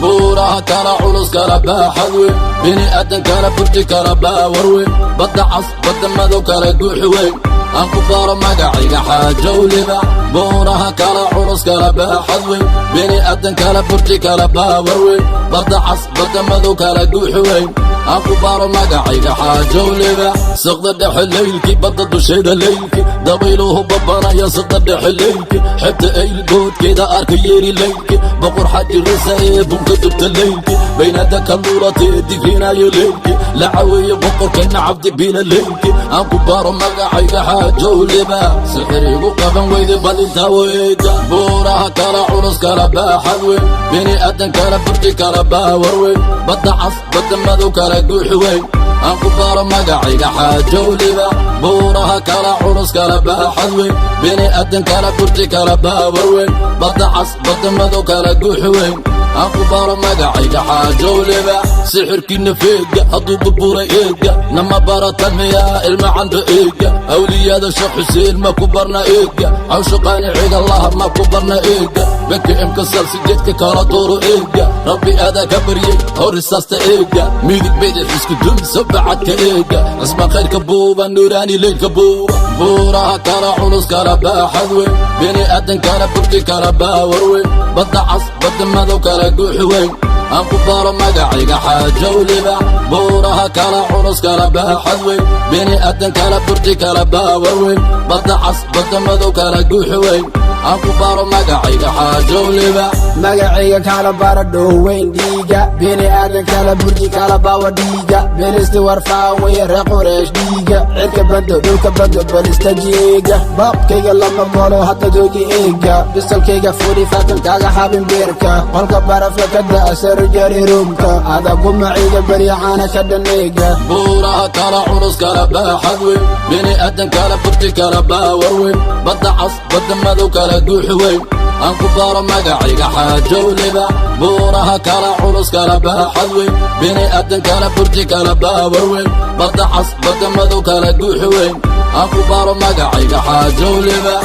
buuraha kala culus kala baaxadwe bini aadan kala burti kala baawarwe badda cas badda madow kala guuxi weyn aan ku baaro magacayga xaajowliba buuraha kala culus kala baaxadwe bini aadan kala burti kala baawarwe badda cas badda madow kala guuxi weyn aan ku baaro magacayga xaajowliba saqda dhexe leylkii badda dusheeda leylki dabayluhu babanaya saqda dhexe leylki xebta eyl goodkeeda arka yeeri leylki boqor xajirisa ee bunka dubta leylki baynada kaluulatee digrinayo leylki lacaweeye boqorkeenna cabdi bila leylki aan ku baaro magacayga xaajowliba sixir igu qaban weyde bal intaa weyda buuraha kala culus kala baaxad weyn bini aadan kala burti kala baawar weyn badda cas badda madow kala guuxi weyn aan ku baaro magacayga xaajowliba buuraha kala culus kala baaxad weyn bini aadan kala burti kala baawar weyn badda cas badda madow kala guuxi weyn aan ku baaro magacayga xaajowliba sixirkiina feega hadduu burburay eega nama baratan miyaa ilma canda eega awliyada sheekh xuseen ma ku barna eega cawsha qaaniciga laha ma ku barna eega benka imkasal sideedka kala dooro eega rabbi aadaa ka baryey hor risaasta eega midig bidix isku dum sabacadka eega cisma khayrka buuba nuuraani leylka buuba buuraha kala culus kala baaxad weyn bini aadan kala burti kala baawar weyn badda cas badda madow kala guuxi weyn aan ku baaro magacayga xaajowliba buuraha kala culus kala baaxad weyn bini aadan kala burti kala baawar weyn badda cas badda madow kala guuxi weyn aan ku baaro magacayga xaajowliba magacayga kala baara dhoweyn dhiiga bini aadan kala burti kala baawa dhiiga bilisti warfaaweye ree qureesh dhiiga cirka bando dhulka bando balista jeega baabkayga lama golo hadda joogi eega bisalkayga furi faatan kaaga xabin beerka qolka barafka ka da'asar jari rumka adagu maciga baryacaana ka dhaneega buuraha kala culus kala baaxad weyn bini aadan kala burti kala baawar weyn badda cas badda madow kala guuxi weyn aan ku baaro magacayga xaajowliba buuraha kala culus kala baaxad weyn bini aadan kala burti kala baawar weyn badda cas badda madow kala guuxi weyn aan ku baaro magacayga xaajowliba